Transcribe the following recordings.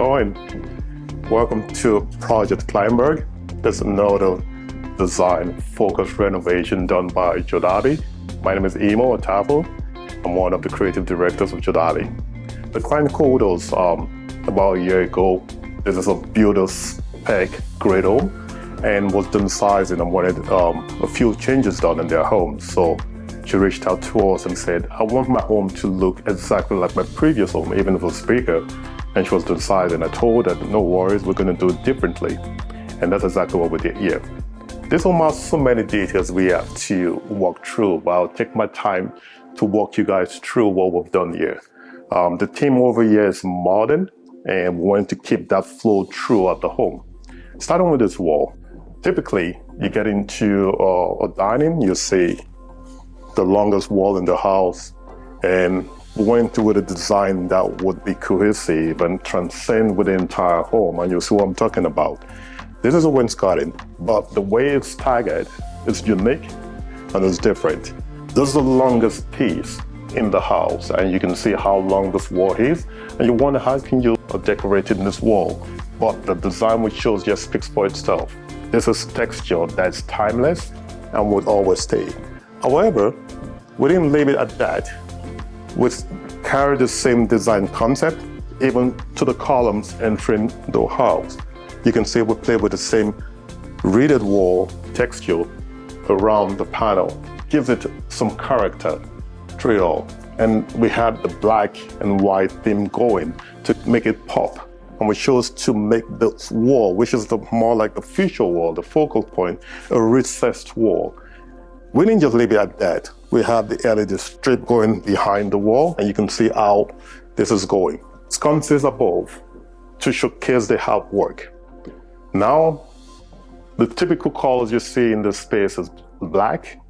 going? Welcome to Project Kleinburg. This is another design-focused renovation done by Jodali. My name is Imo Otafo. I'm one of the creative directors of Jodali. The client called us about a year ago. This is a builder spec great home and was downsizing and wanted a few changes done in their home. So she reached out to us and said, I want my home to look exactly like my previous home, even if it was bigger. And she was downsizing. I told her, no worries, we're going to do it differently. And that's exactly what we did here. This home has so many details we have to walk through, but I'll take my time to walk you guys through what we've done here. The theme over here is modern, and we want to keep that flow throughout the home. Starting with this wall. Typically, you get into a dining, you see the longest wall in the house, and we went with a design that would be cohesive and transcend with the entire home, and you'll see what I'm talking about. This is a wainscoting, but the way it's staggered is unique and it's different. This is the longest piece in the house, and you can see how long this wall is, and you wonder how can you decorate in this wall, but the design which shows just speaks for itself. This is texture that's timeless and would always stay. However, we didn't leave it at that. We carry the same design concept even to the columns entering the house. You can see we play with the same reeded wall texture around the panel. Gives it some character through it all. And we had the black and white theme going to make it pop. And we chose to make this wall, which is more like the feature wall, the focal point, a recessed wall. We didn't just leave it at that. We have the LED strip going behind the wall, and you can see how this is going. Sconces above to showcase the artwork. Now, the typical colors you see in this space is black,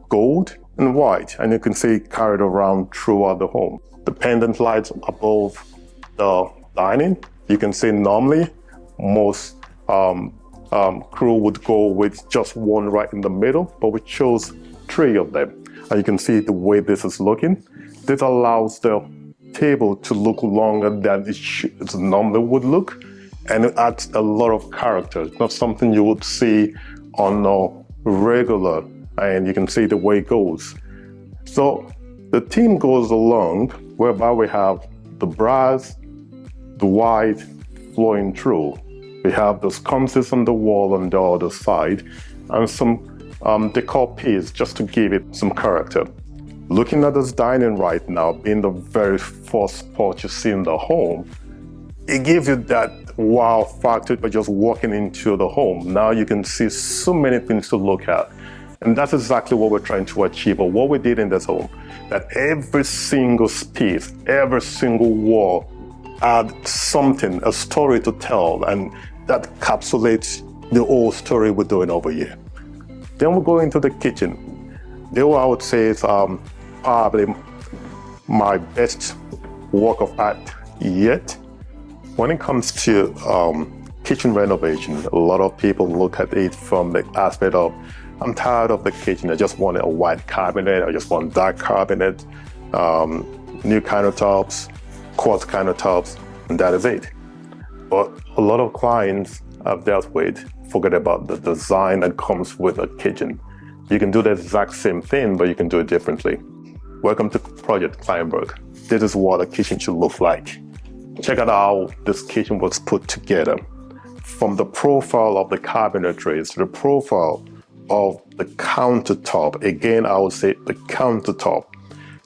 gold, and white, and you can see it carried around throughout the home. The pendant lights above the dining, you can see normally most crew would go with just one right in the middle, but we chose 3 of them. And you can see the way this is looking. This allows the table to look longer than it normally would look, and it adds a lot of character. It's not something you would see on a regular, and you can see the way it goes. So the theme goes along whereby we have the brass, the white flowing through. We have the sconces on the wall on the other side, and some decor piece just to give it some character. Looking at this dining right now, being the very first spot you see in the home, it gives you that wow factor by just walking into the home. Now you can see so many things to look at. And that's exactly what we're trying to achieve, or what we did in this home, that every single piece, every single wall had something, a story to tell, and that encapsulates the whole story we're doing over here. Then we go into the kitchen. There I would say is probably my best work of art yet. When it comes to kitchen renovation, a lot of people look at it from the aspect of, I'm tired of the kitchen, I just want a white cabinet, I just want dark cabinet, new countertops, quartz countertops, and that is it. But a lot of clients I've dealt with forget about the design that comes with a kitchen. You can do the exact same thing, but you can do it differently. Welcome to Project Kleinburg. This is what a kitchen should look like. Check out how this kitchen was put together. From the profile of the cabinetries to the profile of the countertop. Again, I would say the countertop.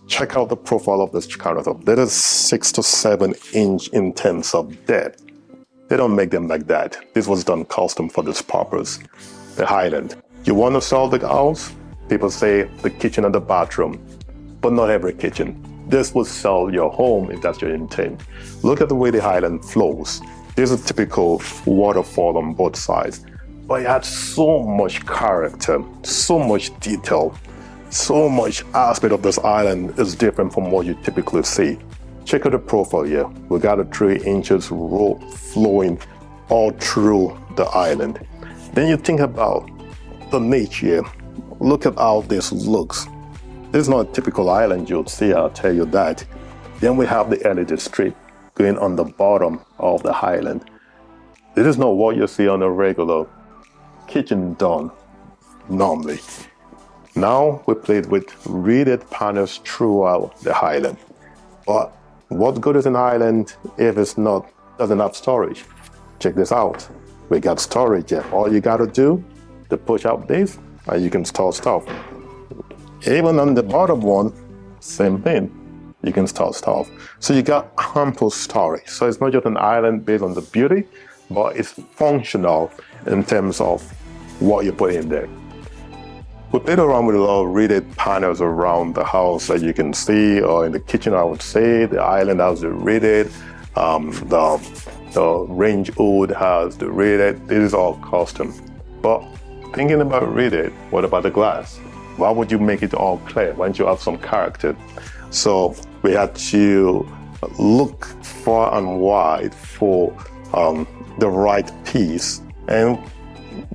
Check out the profile of this countertop. That is 6 to 7 inch in terms of depth. They don't make them like that. This was done custom for this purpose. The Highland. You want to sell the house? People say the kitchen and the bathroom, but not every kitchen. This will sell your home if that's your intent. Look at the way the Highland flows. There's a typical waterfall on both sides, but it has so much character, so much detail, so much aspect of this island is different from what you typically see. Check out the profile here. We got a 3 inches row flowing all through the island. Then you think about the niche here. Look at how this looks. This is not a typical island you'd see, I'll tell you that. Then we have the LED strip going on the bottom of the island. This is not what you see on a regular kitchen done normally. Now we played with reeded panels throughout the island. But what good is an island if doesn't have storage? Check this out. We got storage here. All you gotta do to push out this and you can store stuff. Even on the bottom one, same thing. You can store stuff. So you got ample storage. So it's not just an island based on the beauty, but it's functional in terms of what you put in there. We played around with a lot of reeded panels around the house that you can see, or in the kitchen, I would say. The island has the reeded, the range hood has the reeded. This is all custom. But thinking about reeded, what about the glass? Why would you make it all clear? Why don't you have some character? So we had to look far and wide for the right piece, and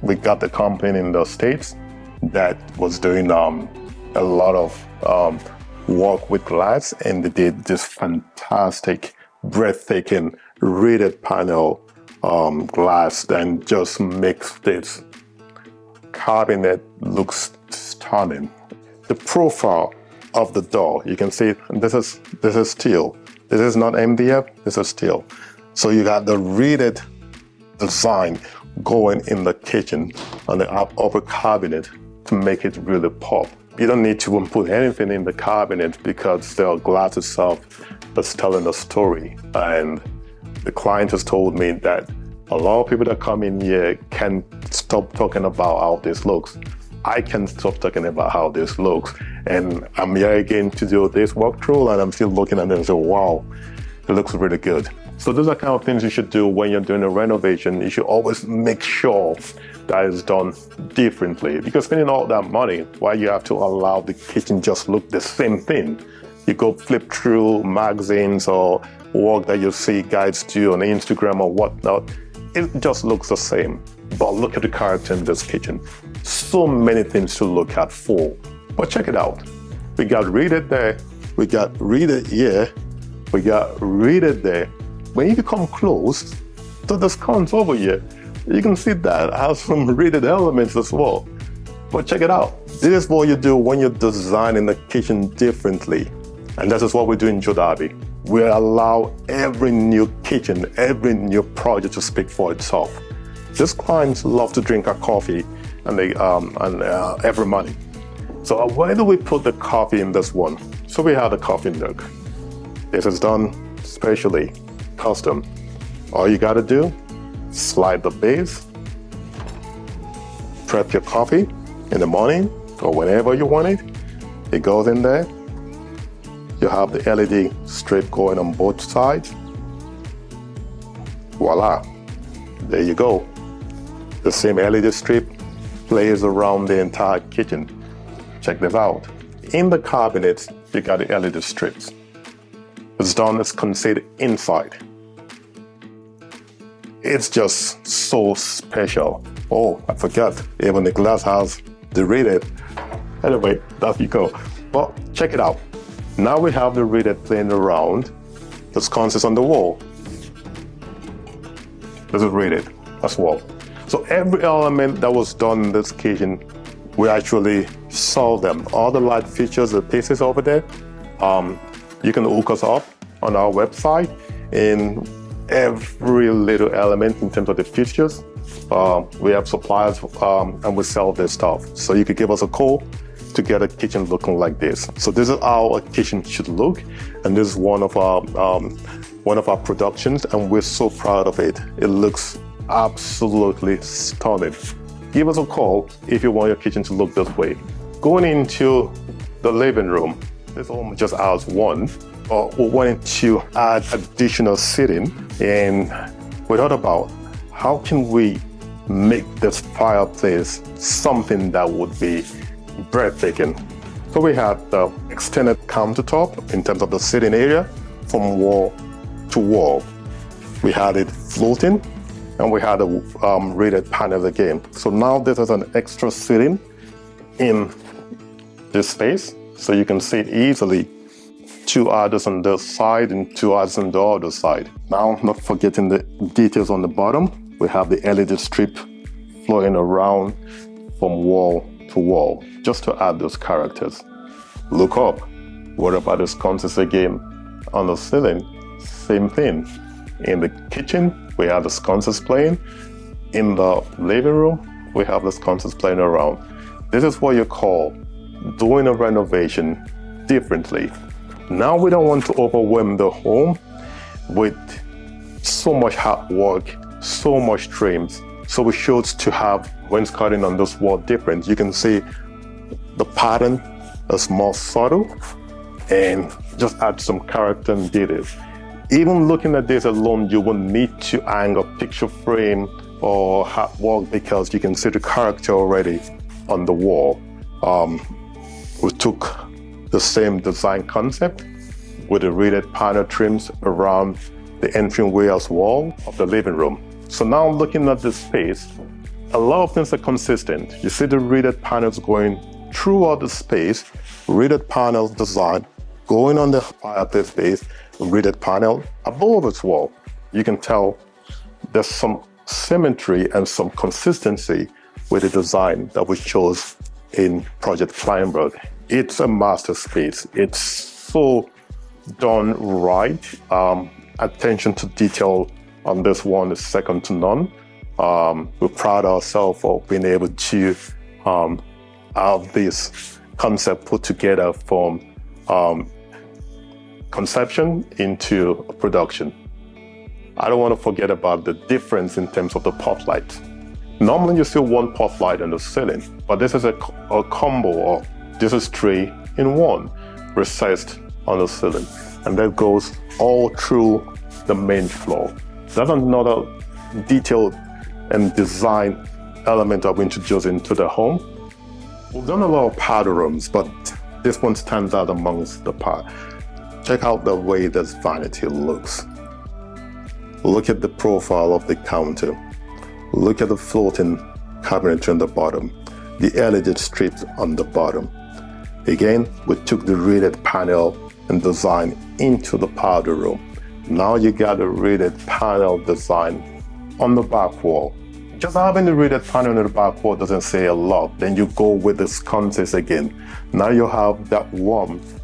we got the company in the States that was doing a lot of work with glass, and they did this fantastic, breathtaking reeded panel glass and just makes this cabinet look stunning. The profile of the door, you can see this is steel. This is not MDF, this is steel. So you got the reeded design going in the kitchen on the upper cabinet to make it really pop. You don't need to put anything in the cabinet because the glass itself is telling a story. And the client has told me that a lot of people that come in here can't stop talking about how this looks. I can't stop talking about how this looks. And I'm here again to do this walkthrough, and I'm still looking at it and say, wow, it looks really good. So those are kind of things you should do when you're doing a renovation. You should always make sure that it's done differently, because spending all that money, why you have to allow the kitchen just look the same thing? You go flip through magazines or work that you see guys do on Instagram or whatnot, it just looks the same. But look at the character in this kitchen. So many things to look at for. But check it out. We got reeded there, we got reeded here, we got reeded there. When you come close to the sconce over here, you can see that it has some reeded elements as well. But check it out. This is what you do when you're designing the kitchen differently. And this is what we do in Jodabi. We allow every new kitchen, every new project to speak for itself. These clients love to drink our coffee and every morning. So where do we put the coffee in this one? So we have the coffee nook. This is done specially, custom. All you gotta do, slide the base, prep your coffee in the morning or whenever you want it. It goes in there. You have the LED strip going on both sides. Voila, there you go. The same LED strip plays around the entire kitchen. Check this out. In the cabinets, you got the LED strips. It's done as concealed inside. It's just so special. Oh, I forgot, even the glass has the reeded. Anyway, there you go. But check it out. Now we have the reeded playing around the sconces on the wall. This is reeded as well. So every element that was done in this kitchen, we actually saw them. All the light features, the pieces over there, you can hook us up on our website in every little element in terms of the features. We have suppliers and we sell this stuff. So you could give us a call to get a kitchen looking like this. So this is how a kitchen should look, and this is one of our productions, and we're so proud of it. It looks absolutely stunning. Give us a call if you want your kitchen to look this way. Going into the living room, this home just has one, but we wanted to add additional seating, and we thought about how can we make this fireplace something that would be breathtaking. So we had the extended countertop in terms of the sitting area from wall to wall. We had it floating, and we had a reeded panel again. So now this is an extra sitting in this space, so you can sit easily 2 others on this side and 2 others on the other side. Now, not forgetting the details on the bottom, we have the LED strip flowing around from wall to wall, just to add those characters. Look up. What about the sconces again? On the ceiling, same thing. In the kitchen, we have the sconces playing. In the living room, we have the sconces playing around. This is what you call doing a renovation differently. Now we don't want to overwhelm the home with so much hard work, so much trims. So we chose to have wainscoting on this wall different. You can see the pattern is more subtle and just add some character and details. Even looking at this alone, you won't need to hang a picture frame or hard work because you can see the character already on the wall. We took the same design concept with the reeded panel trims around the entryway as wall of the living room. So now looking at this space, a lot of things are consistent. You see the reeded panels going throughout the space, reeded panel design going on the fireplace base, reeded panel above its wall. You can tell there's some symmetry and some consistency with the design that we chose in Project Kleinburg. It's a master space. It's so done right. Attention to detail on this one is second to none. We pride ourselves of being able to have this concept put together from conception into production. I don't want to forget about the difference in terms of the pop light. Normally you see one pop light on the ceiling, but this is a combo of, this is 3 in 1 recessed on the ceiling, and that goes all through the main floor. That's another detailed and design element I've introduced into the home. We've done a lot of powder rooms, but this one stands out amongst the part. Check out the way this vanity looks. Look at the profile of the counter. Look at the floating cabinetry on the bottom, the LED strips on the bottom. Again, we took the reeded panel and design into the powder room. Now you got a reeded panel design on the back wall. Just having the reeded panel on the back wall doesn't say a lot. Then you go with the sconces again. Now you have that warmth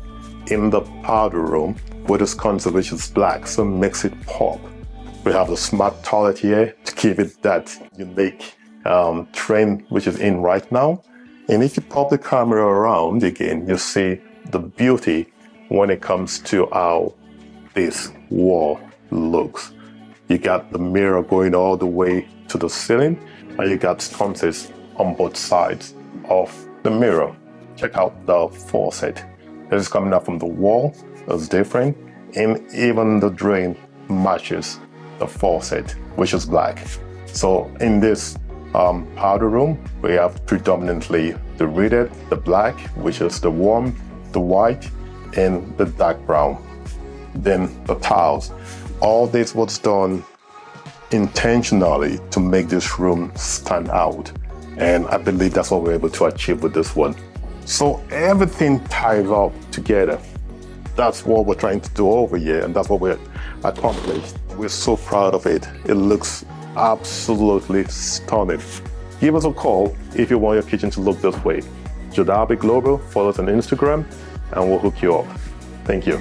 in the powder room with the sconces, which is black, so it makes it pop. We have the smart toilet here to give it that unique trend which is in right now. And if you pop the camera around again, you see the beauty when it comes to how this wall looks. You got the mirror going all the way to the ceiling, and you got sconces on both sides of the mirror. Check out the faucet. This is coming up from the wall, it's different, and even the drain matches the faucet, which is black. So in this powder room, we have predominantly the reeded, the black, which is the warm, the white, and the dark brown. Then the tiles. All this was done intentionally to make this room stand out. And I believe that's what we're able to achieve with this one. So everything ties up together. That's what we're trying to do over here, and that's what we're accomplished. We're so proud of it. It looks absolutely stunning. Give us a call if you want your kitchen to look this way. Jodabi Global, follow us on Instagram, and we'll hook you up. Thank you.